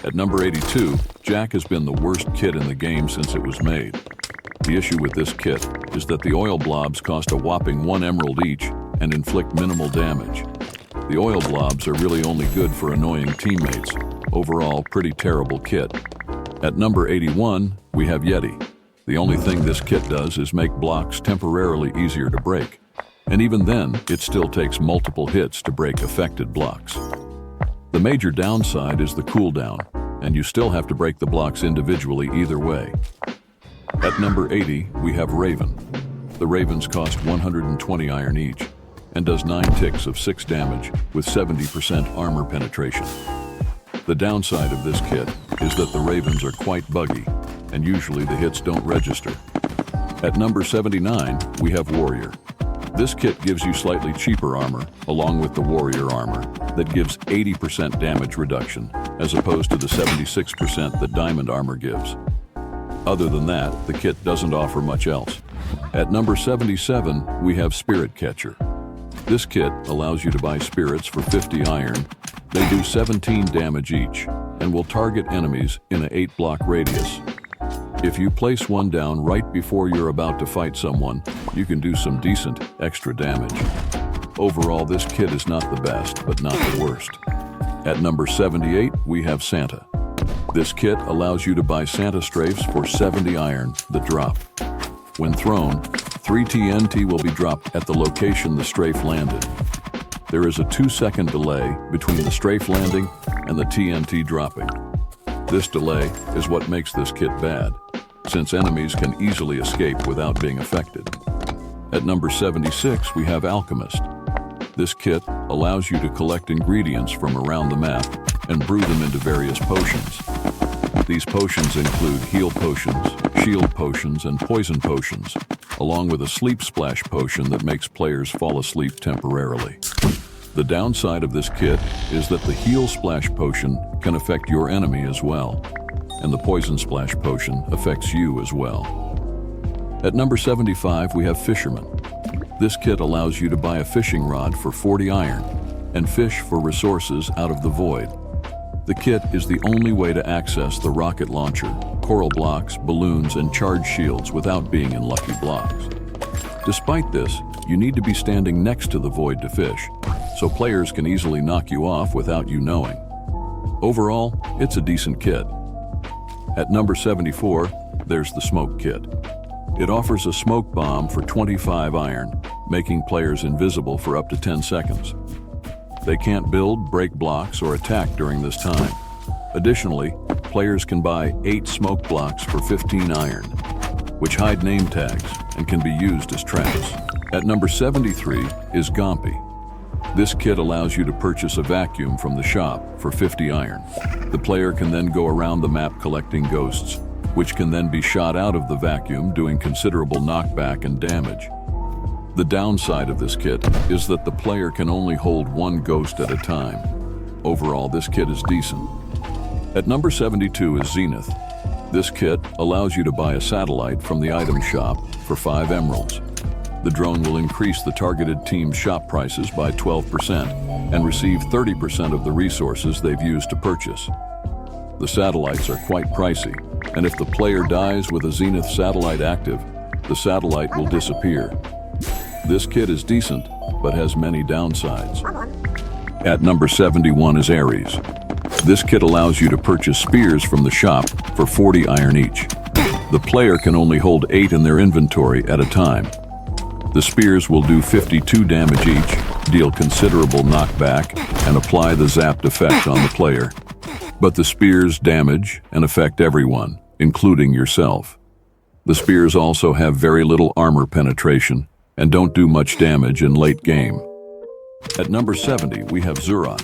At number 82, Jack has been the worst kit in the game since it was made. The issue with this kit is that the oil blobs cost a whopping 1 emerald each and inflict minimal damage. The oil blobs are really only good for annoying teammates. Overall, pretty terrible kit. At number 81, we have Yeti. The only thing this kit does is make blocks temporarily easier to break. And even then, it still takes multiple hits to break affected blocks. The major downside is the cooldown, and you still have to break the blocks individually either way. At number 80, we have Raven. The Ravens cost 120 iron each, and does 9 ticks of 6 damage with 70% armor penetration. The downside of this kit is that the Ravens are quite buggy, and usually the hits don't register. At number 79, we have Warrior. This kit gives you slightly cheaper armor, along with the Warrior armor, that gives 80% damage reduction, as opposed to the 76% that Diamond armor gives. Other than that, the kit doesn't offer much else. At number 77, we have Spirit Catcher. This kit allows you to buy spirits for 50 iron. They do 17 damage each, and will target enemies in an 8-block radius. If you place one down right before you're about to fight someone, you can do some decent extra damage. Overall, this kit is not the best, but not the worst. At number 78, we have Santa. This kit allows you to buy Santa strafes for 70 iron that drop. When thrown, 3 TNT will be dropped at the location the strafe landed. There is a 2-second delay between the strafe landing and the TNT dropping. This delay is what makes this kit bad, since enemies can easily escape without being affected. At number 76, we have Alchemist. This kit allows you to collect ingredients from around the map and brew them into various potions. These potions include heal potions, shield potions, and poison potions, along with a sleep splash potion that makes players fall asleep temporarily. The downside of this kit is that the heal splash potion can affect your enemy as well, and the poison splash potion affects you as well. At number 75, we have Fisherman. This kit allows you to buy a fishing rod for 40 iron and fish for resources out of the void. The kit is the only way to access the rocket launcher, coral blocks, balloons, and charge shields without being in lucky blocks. Despite this, you need to be standing next to the void to fish, so players can easily knock you off without you knowing. Overall, it's a decent kit. At number 74, there's the Smoke Kit. It offers a smoke bomb for 25 iron, making players invisible for up to 10 seconds. They can't build, break blocks, or attack during this time. Additionally, players can buy 8 smoke blocks for 15 iron, which hide name tags and can be used as traps. At number 73 is Gompy. This kit allows you to purchase a vacuum from the shop for 50 iron. The player can then go around the map collecting ghosts, which can then be shot out of the vacuum, doing considerable knockback and damage. The downside of this kit is that the player can only hold 1 ghost at a time. Overall, this kit is decent. At number 72 is Zenith. This kit allows you to buy a satellite from the item shop for 5 emeralds. The drone will increase the targeted team's shop prices by 12% and receive 30% of the resources they've used to purchase. The satellites are quite pricey, and if the player dies with a Zenith satellite active, the satellite will disappear. This kit is decent, but has many downsides. At number 71 is Ares. This kit allows you to purchase spears from the shop for 40 iron each. The player can only hold 8 in their inventory at a time. The spears will do 52 damage each, deal considerable knockback, and apply the zapped effect on the player. But the spears damage and affect everyone, including yourself. The spears also have very little armor penetration and don't do much damage in late game. At number 70, we have Zurat.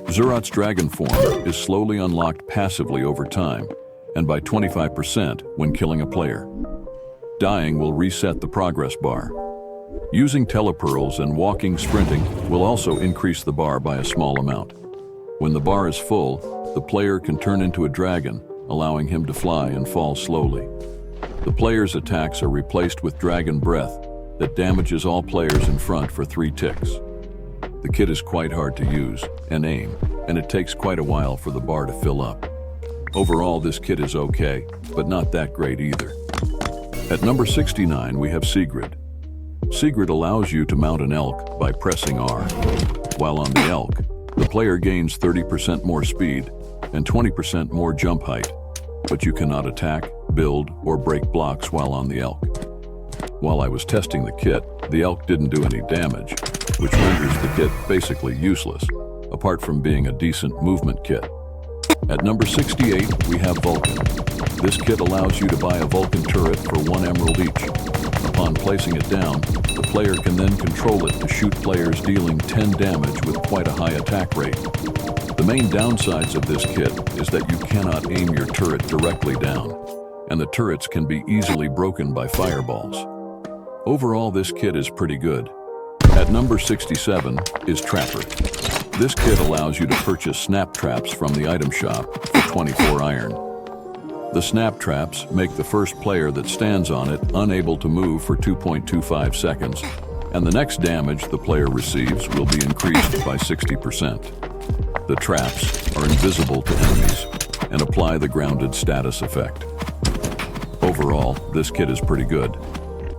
Zurat's dragon form is slowly unlocked passively over time, and by 25% when killing a player. Dying will reset the progress bar. Using telepearls and walking sprinting will also increase the bar by a small amount. When the bar is full, the player can turn into a dragon, allowing him to fly and fall slowly. The player's attacks are replaced with dragon breath that damages all players in front for 3 ticks. The kit is quite hard to use and aim, and it takes quite a while for the bar to fill up. Overall, this kit is okay, but not that great either. At number 69, we have Seagd. Seagd allows you to mount an elk by pressing R. While on the elk, the player gains 30% more speed and 20% more jump height, but you cannot attack, build, or break blocks while on the elk. While I was testing the kit, the elk didn't do any damage, which renders the kit basically useless, apart from being a decent movement kit. At number 68, we have Vulcan. This kit allows you to buy a Vulcan turret for 1 emerald each. Upon placing it down, the player can then control it to shoot players dealing 10 damage with quite a high attack rate. The main downsides of this kit is that you cannot aim your turret directly down, and the turrets can be easily broken by fireballs. Overall, this kit is pretty good. At number 67 is Trapper. This kit allows you to purchase snap traps from the item shop for 24 iron. The snap traps make the first player that stands on it unable to move for 2.25 seconds, and the next damage the player receives will be increased by 60%. The traps are invisible to enemies and apply the grounded status effect. Overall, this kit is pretty good.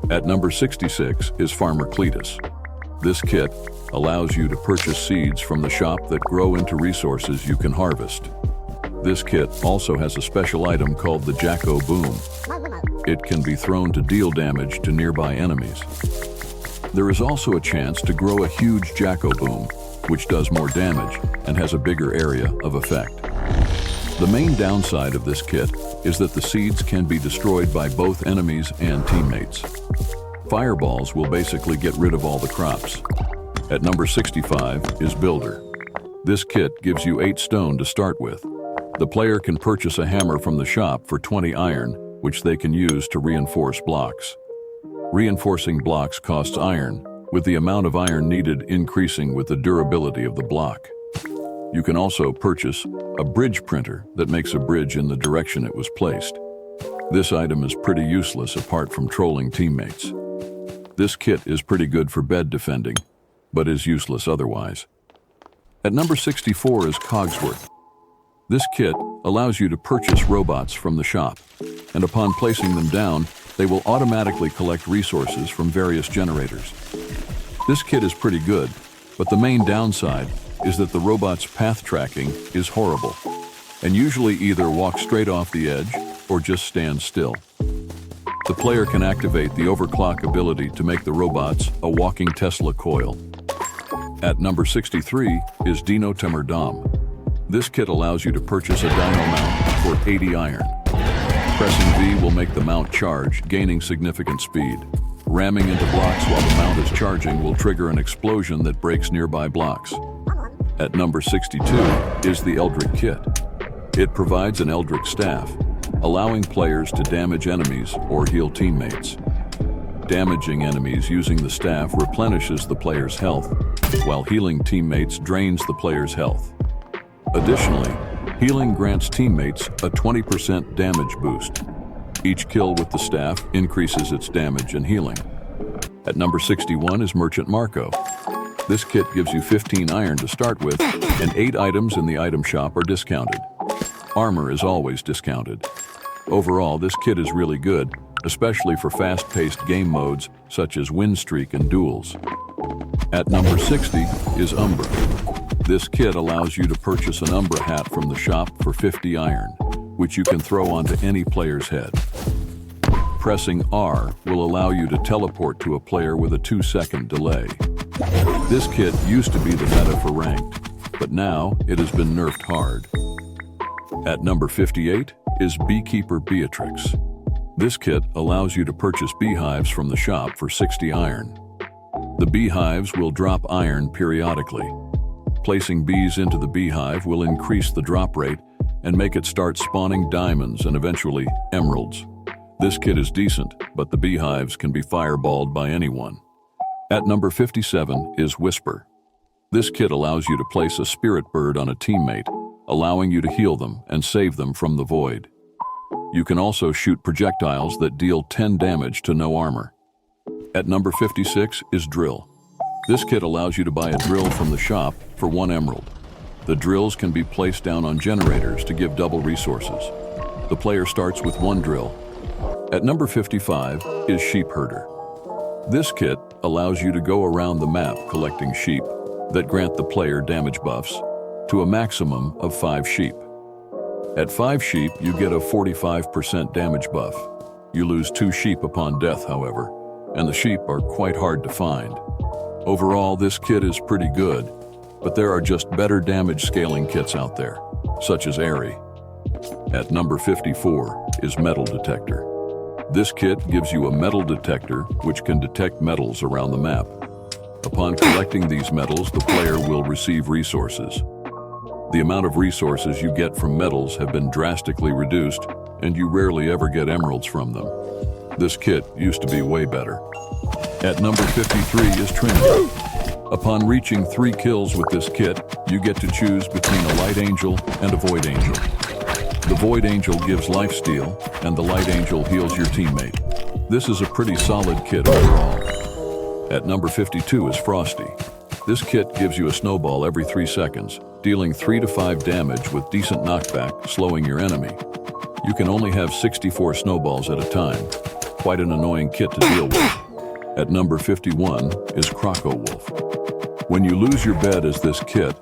At number 66 is Farmer Cletus. This kit allows you to purchase seeds from the shop that grow into resources you can harvest. This kit also has a special item called the Jacko Boom. It can be thrown to deal damage to nearby enemies. There is also a chance to grow a huge Jacko Boom, which does more damage and has a bigger area of effect. The main downside of this kit is that the seeds can be destroyed by both enemies and teammates. Fireballs will basically get rid of all the crops. At number 65 is Builder. This kit gives you 8 stone to start with. The player can purchase a hammer from the shop for 20 iron, which they can use to reinforce blocks. Reinforcing blocks costs iron, with the amount of iron needed increasing with the durability of the block. You can also purchase a bridge printer that makes a bridge in the direction it was placed. This item is pretty useless apart from trolling teammates. This kit is pretty good for bed defending, but is useless otherwise. At number 64 is Cogsworth. This kit allows you to purchase robots from the shop, and upon placing them down, they will automatically collect resources from various generators. This kit is pretty good, but the main downside is that the robot's path tracking is horrible, and usually either walk straight off the edge or just stand still. The player can activate the overclock ability to make the robots a walking Tesla coil. At number 63 is Dino Temur Dom. This kit allows you to purchase a dino mount for 80 iron. Pressing V will make the mount charge, gaining significant speed. Ramming into blocks while the mount is charging will trigger an explosion that breaks nearby blocks. At number 62 is the Eldritch Kit. It provides an Eldritch staff, allowing players to damage enemies or heal teammates. Damaging enemies using the staff replenishes the player's health, while healing teammates drains the player's health. Additionally, healing grants teammates a 20% damage boost. Each kill with the staff increases its damage and healing. At number 61 is Merchant Marco. This kit gives you 15 iron to start with, and 8 items in the item shop are discounted. Armor is always discounted. Overall, this kit is really good, especially for fast-paced game modes such as win streak and duels. At number 60 is Umber. This kit allows you to purchase an Umbra hat from the shop for 50 iron, which you can throw onto any player's head. Pressing R will allow you to teleport to a player with a 2-second delay. This kit used to be the meta for ranked, but now it has been nerfed hard. At number 58 is Beekeeper Beatrix. This kit allows you to purchase beehives from the shop for 60 iron. The beehives will drop iron periodically. Placing bees into the beehive will increase the drop rate and make it start spawning diamonds and eventually emeralds. This kit is decent, but the beehives can be fireballed by anyone. At number 57 is Whisper. This kit allows you to place a spirit bird on a teammate, allowing you to heal them and save them from the void. You can also shoot projectiles that deal 10 damage to no armor. At number 56 is Drill. This kit allows you to buy a drill from the shop for 1 emerald. The drills can be placed down on generators to give double resources. The player starts with 1 drill. At number 55 is Sheep Herder. This kit allows you to go around the map collecting sheep that grant the player damage buffs to a maximum of 5 sheep. At 5 sheep, you get a 45% damage buff. You lose 2 sheep upon death, however, and the sheep are quite hard to find. Overall, this kit is pretty good, but there are just better damage scaling kits out there, such as Airy. At number 54 is Metal Detector. This kit gives you a metal detector which can detect metals around the map. Upon collecting these metals, the player will receive resources. The amount of resources you get from metals have been drastically reduced, and you rarely ever get emeralds from them. This kit used to be way better. At number 53 is Trinity. Upon reaching 3 kills with this kit, you get to choose between a Light Angel and a Void Angel. The Void Angel gives lifesteal, and the Light Angel heals your teammate. This is a pretty solid kit overall. At number 52 is Frosty. This kit gives you a snowball every 3 seconds, dealing 3 to 5 damage with decent knockback, slowing your enemy. You can only have 64 snowballs at a time. Quite an annoying kit to deal with. At number 51 is Croco Wolf. When you lose your bed as this kit,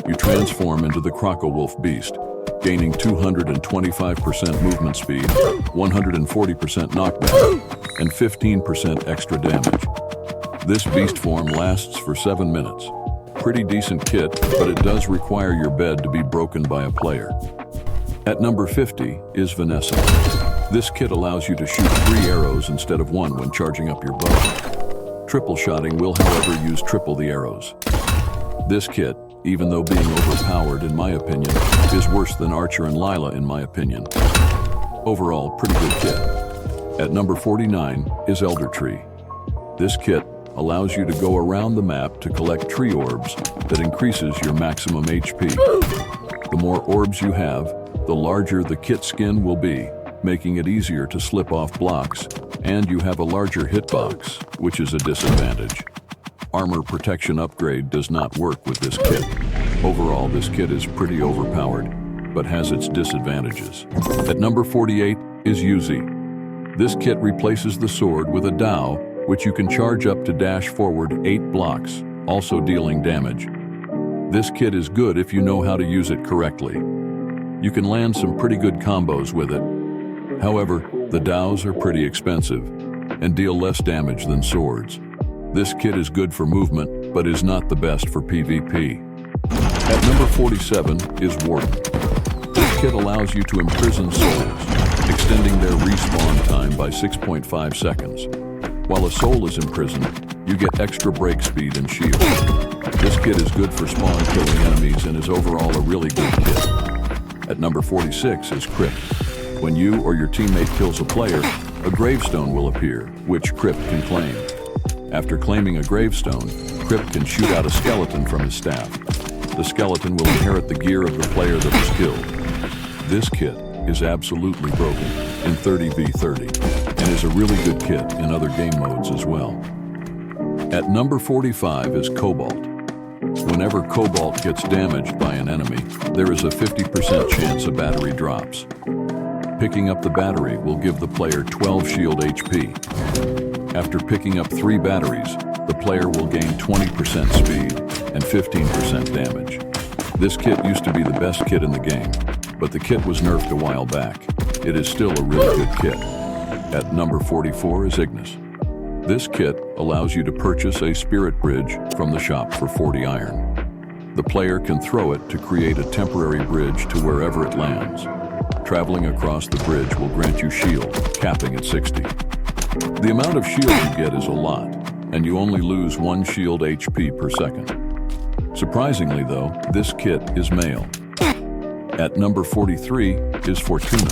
you transform into the Croco Wolf Beast, gaining 225% movement speed, 140% knockback, and 15% extra damage. This beast form lasts for 7 minutes. Pretty decent kit, but it does require your bed to be broken by a player. At number 50 is Vanessa. This kit allows you to shoot 3 arrows instead of 1 when charging up your bow. Triple shotting will, however, use triple the arrows. This kit, even though being overpowered in my opinion, is worse than Archer and Lila in my opinion. Overall, pretty good kit. At number 49 is Elder Tree. This kit allows you to go around the map to collect tree orbs that increases your maximum HP. The more orbs you have, the larger the kit skin will be, making it easier to slip off blocks, and you have a larger hitbox, which is a disadvantage. Armor protection upgrade does not work with this kit. Overall, this kit is pretty overpowered, but has its disadvantages. At number 48 is Yuzi. This kit replaces the sword with a dowel, which you can charge up to dash forward 8 blocks, also dealing damage. This kit is good if you know how to use it correctly. You can land some pretty good combos with it. However, the dows are pretty expensive and deal less damage than swords. This kit is good for movement, but is not the best for PvP. At number 47 is Warden. This kit allows you to imprison souls, extending their respawn time by 6.5 seconds. While a soul is imprisoned, you get extra break speed and shield. This kit is good for spawn killing enemies and is overall a really good kit. At number 46 is Crypt. When you or your teammate kills a player, a gravestone will appear, which Crypt can claim. After claiming a gravestone, Crypt can shoot out a skeleton from his staff. The skeleton will inherit the gear of the player that was killed. This kit is absolutely broken in 30v30 and is a really good kit in other game modes as well. At number 45 is Cobalt. Whenever Cobalt gets damaged by an enemy, there is a 50% chance a battery drops. Picking up the battery will give the player 12 shield HP. After picking up 3 batteries, the player will gain 20% speed and 15% damage. This kit used to be the best kit in the game, but the kit was nerfed a while back. It is still a really good kit. At number 44 is Ignis. This kit allows you to purchase a spirit bridge from the shop for 40 iron. The player can throw it to create a temporary bridge to wherever it lands. Traveling across the bridge will grant you shield, capping at 60. The amount of shield you get is a lot, and you only lose 1 shield HP per second. Surprisingly though, this kit is male. At number 43 is Fortuna.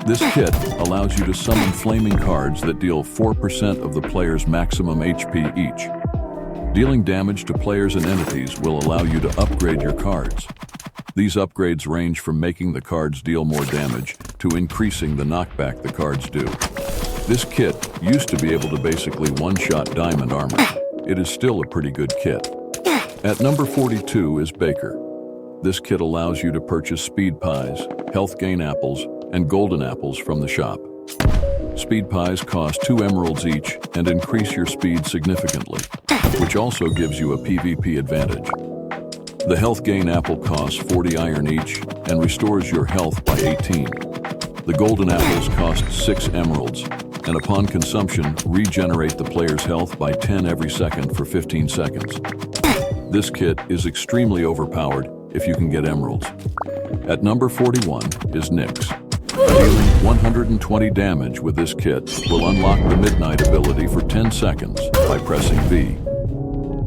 This kit allows you to summon flaming cards that deal 4% of the player's maximum HP each. Dealing damage to players and entities will allow you to upgrade your cards. These upgrades range from making the cards deal more damage to increasing the knockback the cards do. This kit used to be able to basically one-shot diamond armor. It is still a pretty good kit. At number 42 is Baker. This kit allows you to purchase speed pies, health gain apples, and golden apples from the shop. Speed pies cost 2 emeralds each and increase your speed significantly, which also gives you a PvP advantage. The health gain apple costs 40 iron each and restores your health by 18. The golden apples cost 6 emeralds, and upon consumption, regenerate the player's health by 10 every second for 15 seconds. This kit is extremely overpowered if you can get emeralds. At number 41 is Nyx. Dealing 120 damage with this kit will unlock the Midnight ability for 10 seconds by pressing V.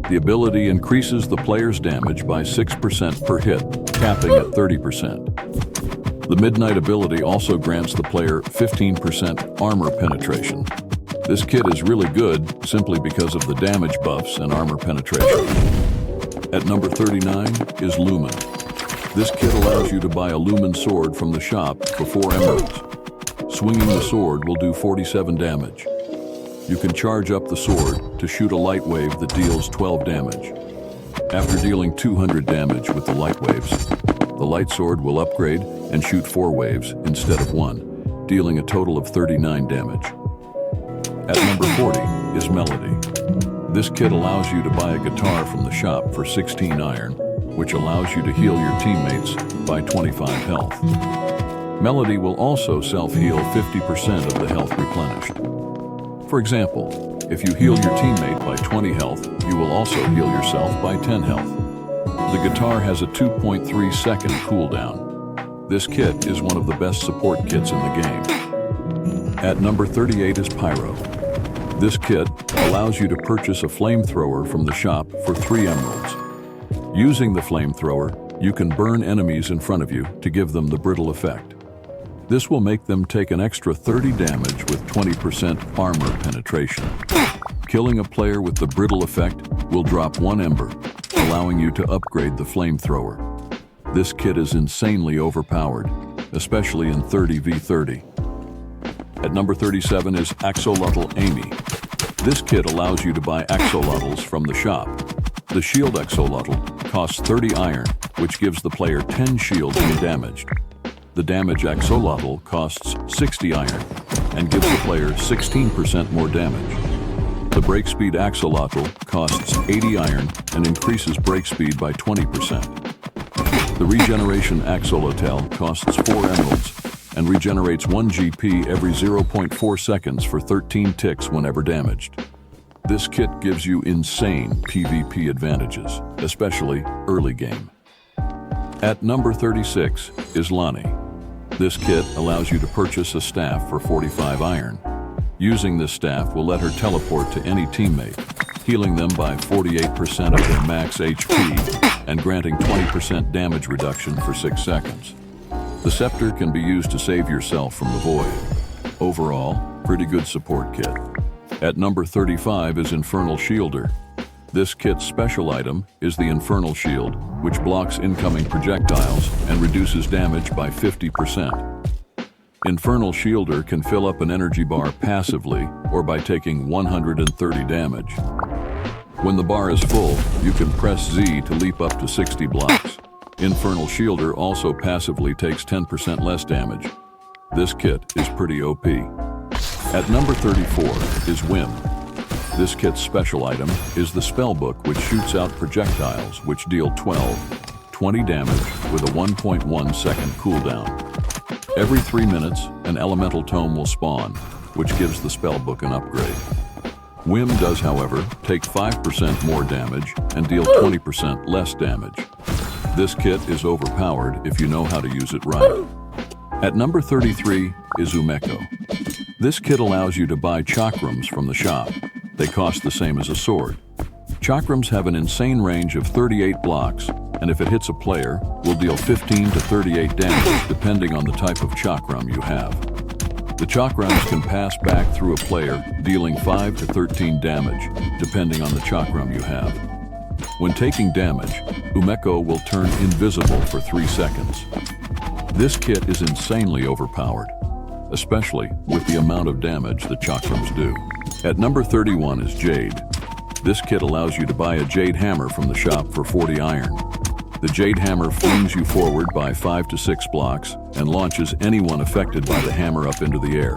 The ability increases the player's damage by 6% per hit, capping at 30%. The Midnight ability also grants the player 15% armor penetration. This kit is really good simply because of the damage buffs and armor penetration. At number 39 is Lumen. This kit allows you to buy a Lumen sword from the shop for 4 emeralds. Swinging the sword will do 47 damage. You can charge up the sword to shoot a light wave that deals 12 damage. After dealing 200 damage with the light waves, the light sword will upgrade and shoot 4 waves instead of 1, dealing a total of 39 damage. At number 40 is Melody. This kit allows you to buy a guitar from the shop for 16 iron, which allows you to heal your teammates by 25 health. Melody will also self-heal 50% of the health replenished. For example, if you heal your teammate by 20 health, you will also heal yourself by 10 health. The guitar has a 2.3 second cooldown. This kit is one of the best support kits in the game. At number 38 is Pyro. This kit allows you to purchase a flamethrower from the shop for 3 emeralds. Using the flamethrower, you can burn enemies in front of you to give them the brittle effect. This will make them take an extra 30 damage with 20% armor penetration. Killing a player with the brittle effect will drop 1 ember, allowing you to upgrade the flamethrower. This kit is insanely overpowered, especially in 30v30. At number 37 is Axolotl Amy. This kit allows you to buy axolotls from the shop. The shield axolotl costs 30 iron, which gives the player 10 shield when damaged. The damage axolotl costs 60 iron and gives the player 16% more damage. The break speed axolotl costs 80 iron and increases break speed by 20%. The regeneration axolotl costs 4 emeralds and regenerates 1 GP every 0.4 seconds for 13 ticks whenever damaged. This kit gives you insane PvP advantages, especially early game. At number 36 is Lonnie. This kit allows you to purchase a staff for 45 iron. Using this staff will let her teleport to any teammate, healing them by 48% of their max HP and granting 20% damage reduction for 6 seconds. The scepter can be used to save yourself from the void. Overall, pretty good support kit. At number 35 is Infernal Shielder. This kit's special item is the Infernal Shield, which blocks incoming projectiles and reduces damage by 50%. Infernal Shielder can fill up an energy bar passively or by taking 130 damage. When the bar is full, you can press Z to leap up to 60 blocks. Infernal Shielder also passively takes 10% less damage. This kit is pretty OP. At number 34 is Whim. This kit's special item is the spellbook, which shoots out projectiles which deal 20 damage with a 1.1 second cooldown. Every 3 minutes, an elemental tome will spawn, which gives the spellbook an upgrade. Whim does, however, take 5% more damage and deal 20% less damage. This kit is overpowered if you know how to use it right. At number 33 is Umco. This kit allows you to buy chakrams from the shop. They cost the same as a sword. Chakrams have an insane range of 38 blocks, and if it hits a player, will deal 15 to 38 damage depending on the type of chakram you have. The chakrams can pass back through a player, dealing 5 to 13 damage, depending on the chakram you have. When taking damage, Umco will turn invisible for 3 seconds. This kit is insanely overpowered, especially with the amount of damage the chakrams do. At number 31 is Jade. This kit allows you to buy a jade hammer from the shop for 40 iron. The Jade Hammer flings you forward by 5 to 6 blocks and launches anyone affected by the hammer up into the air,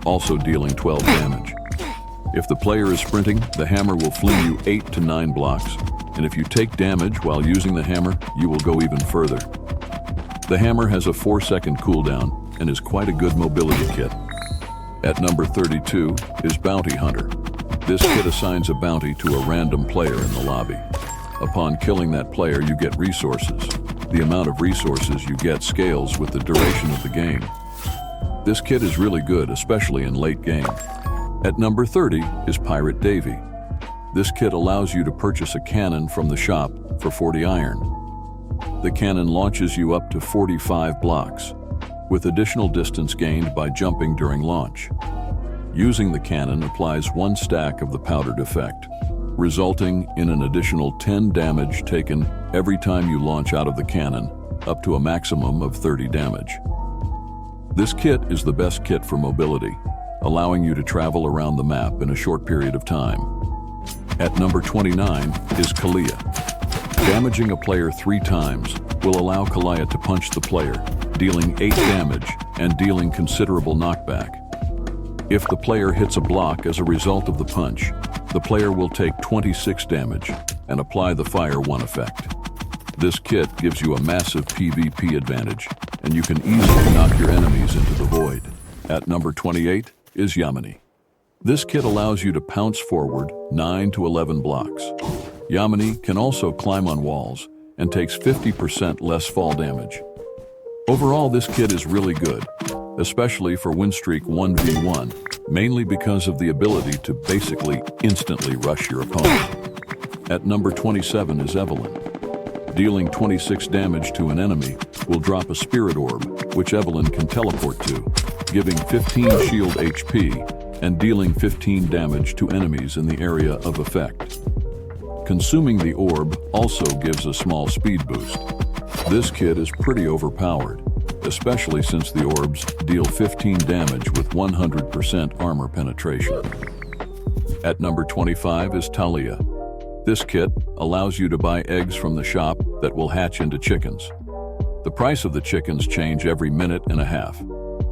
also dealing 12 damage. If the player is sprinting, the hammer will fling you 8 to 9 blocks, and if you take damage while using the hammer, you will go even further. The hammer has a 4-second cooldown and is quite a good mobility kit. At number 32 is Bounty Hunter. This kit assigns a bounty to a random player in the lobby. Upon killing that player, you get resources. The amount of resources you get scales with the duration of the game. This kit is really good, especially in late game. At number 30 is Pirate Davy. This kit allows you to purchase a cannon from the shop for 40 iron. The cannon launches you up to 45 blocks, with additional distance gained by jumping during launch. Using the cannon applies 1 stack of the powdered effect, resulting in an additional 10 damage taken every time you launch out of the cannon, up to a maximum of 30 damage. This kit is the best kit for mobility, allowing you to travel around the map in a short period of time. At number 29 is Kalia. Damaging a player 3 times will allow Kalia to punch the player, dealing 8 damage and dealing considerable knockback. If the player hits a block as a result of the punch, the player will take 26 damage and apply the Fire 1 effect. This kit gives you a massive PvP advantage, and you can easily knock your enemies into the void. At number 28 is Yamini. This kit allows you to pounce forward 9 to 11 blocks. Yamini can also climb on walls and takes 50% less fall damage. Overall, this kit is really good, especially for win streak 1v1, mainly because of the ability to basically instantly rush your opponent. At number 27 is Evelyn. Dealing 26 damage to an enemy will drop a spirit orb, which Evelyn can teleport to, giving 15 shield HP and dealing 15 damage to enemies in the area of effect. Consuming the orb also gives a small speed boost. This kit is pretty overpowered, especially since the orbs deal 15 damage with 100% armor penetration. At number 25 is Talia. This kit allows you to buy eggs from the shop that will hatch into chickens. The price of the chickens change every minute and a half.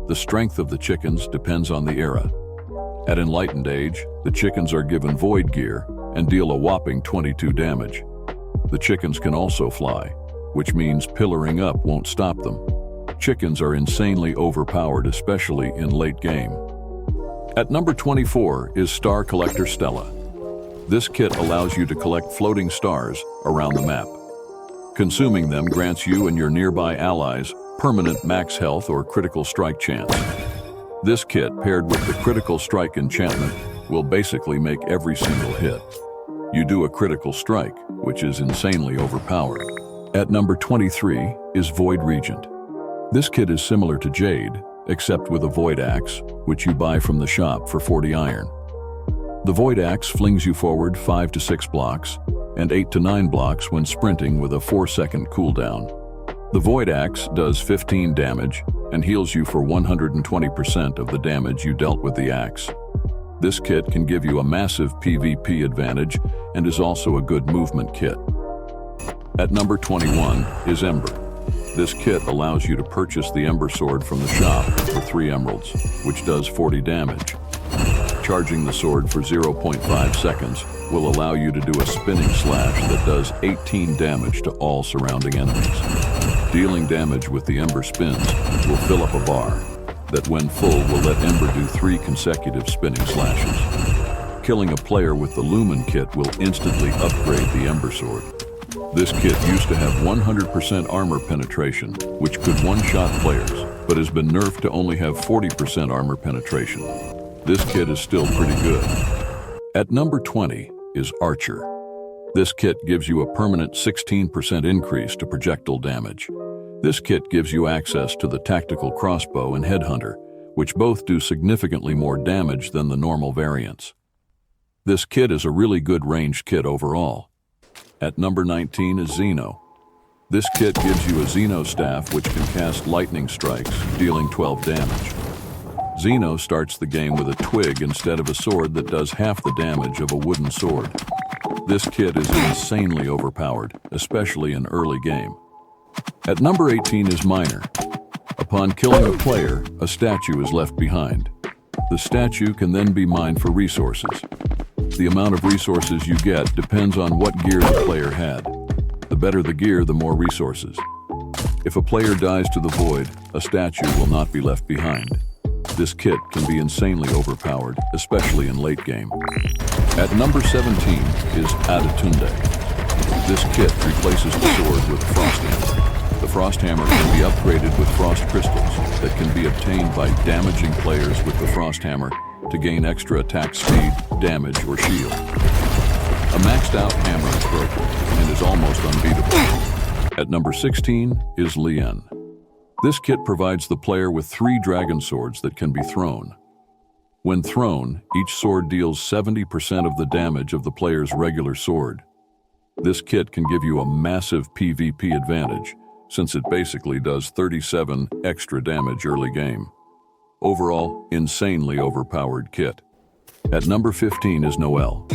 The strength of the chickens depends on the era. At Enlightened Age, the chickens are given void gear and deal a whopping 22 damage. The chickens can also fly, which means pillaring up won't stop them. Chickens are insanely overpowered, especially in late game. At number 24 is Star Collector Stella. This kit allows you to collect floating stars around the map. Consuming them grants you and your nearby allies permanent max health or critical strike chance. This kit, paired with the critical strike enchantment, will basically make every single hit. You do a critical strike, which is insanely overpowered. At number 23 is Void Regent. This kit is similar to Jade, except with a Void Axe, which you buy from the shop for 40 iron. The Void Axe flings you forward 5 to 6 blocks and 8 to 9 blocks when sprinting with a 4-second cooldown. The Void Axe does 15 damage and heals you for 120% of the damage you dealt with the axe. This kit can give you a massive PvP advantage and is also a good movement kit. At number 21 is Ember. This kit allows you to purchase the Ember sword from the shop for 3 emeralds, which does 40 damage. Charging the sword for 0.5 seconds will allow you to do a spinning slash that does 18 damage to all surrounding enemies. Dealing damage with the Ember spins will fill up a bar that, when full, will let Ember do 3 consecutive spinning slashes. Killing a player with the Lumen kit will instantly upgrade the Ember sword. This kit used to have 100% armor penetration, which could one-shot players, but has been nerfed to only have 40% armor penetration. This kit is still pretty good. At number 20 is Archer. This kit gives you a permanent 16% increase to projectile damage. This kit gives you access to the tactical crossbow and headhunter, which both do significantly more damage than the normal variants. This kit is a really good ranged kit overall. At number 19 is Xeno. This kit gives you a Xeno staff which can cast lightning strikes, dealing 12 damage. Xeno starts the game with a twig instead of a sword that does half the damage of a wooden sword. This kit is insanely overpowered, especially in early game. At number 18 is Miner. Upon killing a player, a statue is left behind. The statue can then be mined for resources. The amount of resources you get depends on what gear the player had. The better the gear, the more resources. If a player dies to the void, a statue will not be left behind. This kit can be insanely overpowered, especially in late game. At number 17 is Adatunde. This kit replaces the sword with a frost hammer. The frost hammer can be upgraded with frost crystals that can be obtained by damaging players with the frost hammer to gain extra attack speed, damage, or shield. A maxed out hammer is broken and is almost unbeatable. At number 16 is Leen. This kit provides the player with 3 dragon swords that can be thrown. When thrown, each sword deals 70% of the damage of the player's regular sword. This kit can give you a massive PvP advantage, since it basically does 37 extra damage early game. Overall, insanely overpowered kit. At number 15 is Noel.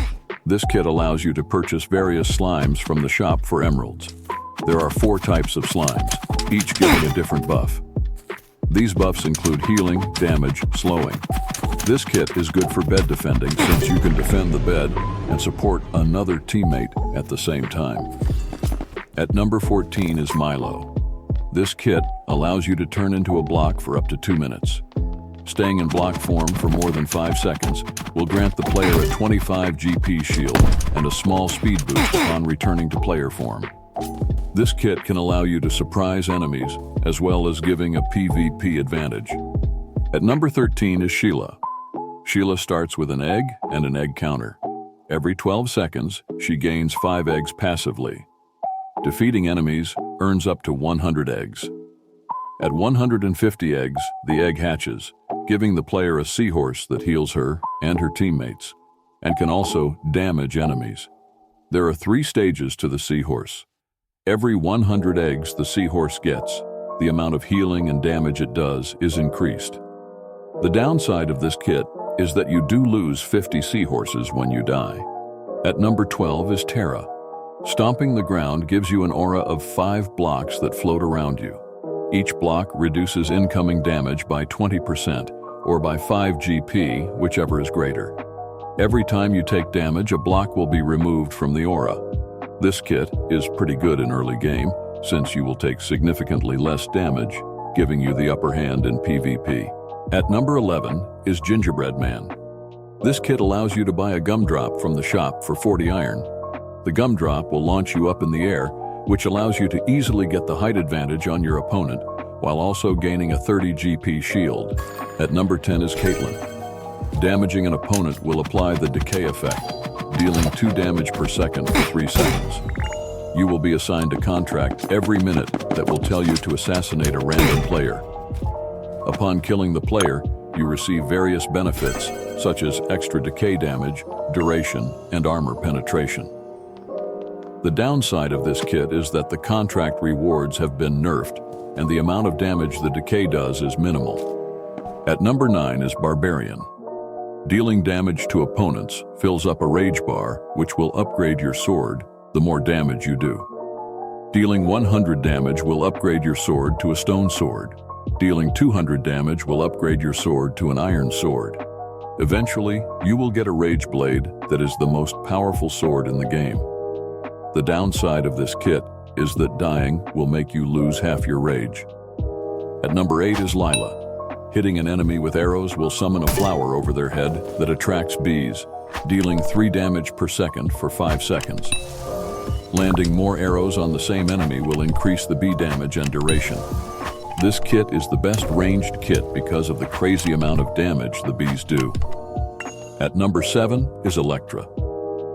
This kit allows you to purchase various slimes from the shop for emeralds. There are 4 types of slimes, each giving a different buff. These buffs include healing, damage, slowing. This kit is good for bed defending since you can defend the bed and support another teammate at the same time. At number 14 is Milo. This kit allows you to turn into a block for up to 2 minutes. Staying in block form for more than 5 seconds will grant the player a 25 GP shield and a small speed boost upon returning to player form. This kit can allow you to surprise enemies as well as giving a PvP advantage. At number 13 is Sheila. Sheila starts with an egg and an egg counter. Every 12 seconds, she gains 5 eggs passively. Defeating enemies earns up to 100 eggs. At 150 eggs, the egg hatches, giving the player a seahorse that heals her and her teammates, and can also damage enemies. There are 3 stages to the seahorse. Every 100 eggs the seahorse gets, the amount of healing and damage it does is increased. The downside of this kit is that you do lose 50 seahorses when you die. At number 12 is Terra. Stomping the ground gives you an aura of 5 blocks that float around you. Each block reduces incoming damage by 20% or by 5 GP, whichever is greater. Every time you take damage, a block will be removed from the aura. This kit is pretty good in early game, since you will take significantly less damage, giving you the upper hand in PvP. At number 11 is Gingerbread Man. This kit allows you to buy a gumdrop from the shop for 40 iron. The gumdrop will launch you up in the air, which allows you to easily get the height advantage on your opponent, while also gaining a 30 GP shield. At number 10 is Caitlin. Damaging an opponent will apply the decay effect, dealing 2 damage per second for 3 seconds. You will be assigned a contract every minute that will tell you to assassinate a random player. Upon killing the player, you receive various benefits, such as extra decay damage, duration, and armor penetration. The downside of this kit is that the contract rewards have been nerfed, and the amount of damage the decay does is minimal. At number 9 is Barbarian. Dealing damage to opponents fills up a rage bar, which will upgrade your sword the more damage you do. Dealing 100 damage will upgrade your sword to a stone sword. Dealing 200 damage will upgrade your sword to an iron sword. Eventually, you will get a rage blade that is the most powerful sword in the game. The downside of this kit is that dying will make you lose half your rage. At number 8 is Lila. Hitting an enemy with arrows will summon a flower over their head that attracts bees, dealing 3 damage per second for 5 seconds. Landing more arrows on the same enemy will increase the bee damage and duration. This kit is the best ranged kit because of the crazy amount of damage the bees do. At number 7 is Electra.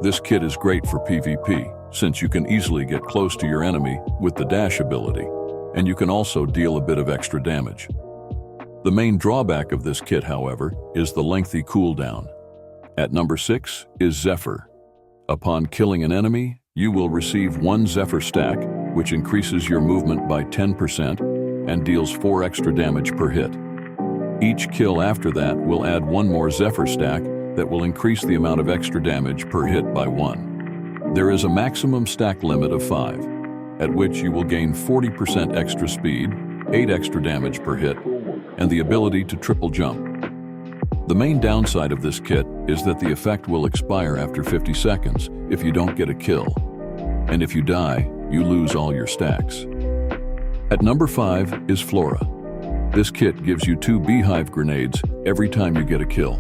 This kit is great for PvP, since you can easily get close to your enemy with the dash ability, and you can also deal a bit of extra damage. The main drawback of this kit, however, is the lengthy cooldown. At number 6 is Zephyr. Upon killing an enemy, you will receive 1 Zephyr stack, which increases your movement by 10% and deals 4 extra damage per hit. Each kill after that will add 1 more Zephyr stack that will increase the amount of extra damage per hit by 1. There is a maximum stack limit of 5, at which you will gain 40% extra speed, 8 extra damage per hit, and the ability to triple jump. The main downside of this kit is that the effect will expire after 50 seconds if you don't get a kill, and if you die, you lose all your stacks. At number 5 is Flora. This kit gives you 2 beehive grenades every time you get a kill.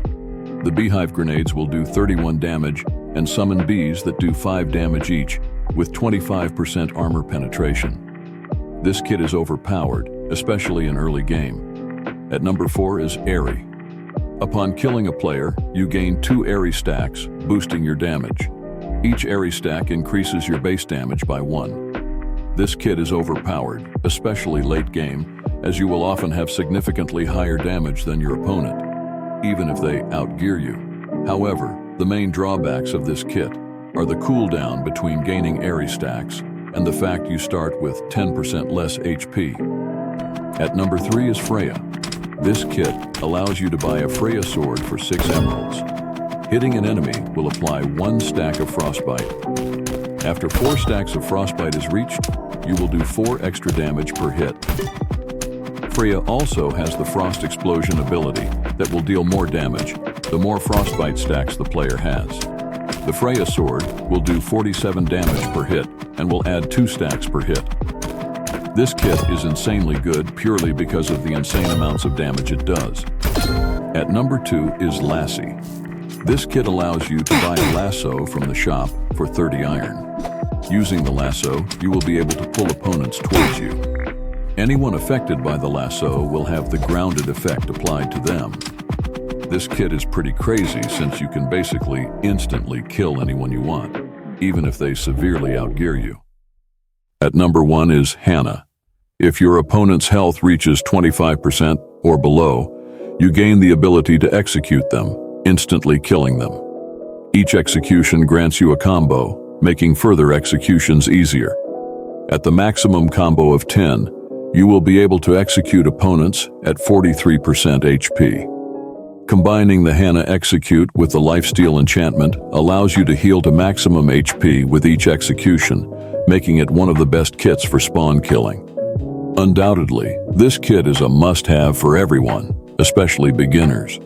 The beehive grenades will do 31 damage and summon bees that do 5 damage each, with 25% armor penetration. This kit is overpowered, especially in early game. At number 4 is Airy. Upon killing a player, you gain 2 Airy stacks, boosting your damage. Each Airy stack increases your base damage by 1. This kit is overpowered, especially late game, as you will often have significantly higher damage than your opponent, even if they outgear you. However, the main drawbacks of this kit are the cooldown between gaining Airy stacks and the fact you start with 10% less HP. At number 3 is Freya. This kit allows you to buy a Freya sword for 6 emeralds. Hitting an enemy will apply 1 stack of frostbite. After 4 stacks of frostbite is reached, you will do 4 extra damage per hit. Freya also has the frost explosion ability that will deal more damage the more frostbite stacks the player has. The Freya sword will do 47 damage per hit and will add 2 stacks per hit. This kit is insanely good purely because of the insane amounts of damage it does. At number 2 is Lassie. This kit allows you to buy a lasso from the shop for 30 iron. Using the lasso, you will be able to pull opponents towards you. Anyone affected by the lasso will have the grounded effect applied to them. This kit is pretty crazy since you can basically instantly kill anyone you want, even if they severely outgear you. At number 1 is Hannah. If your opponent's health reaches 25% or below, you gain the ability to execute them, instantly killing them. Each execution grants you a combo, making further executions easier. At the maximum combo of 10, you will be able to execute opponents at 43% HP. Combining the Hannah Execute with the Lifesteal enchantment allows you to heal to maximum HP with each execution, making it one of the best kits for spawn killing. Undoubtedly, this kit is a must-have for everyone, especially beginners.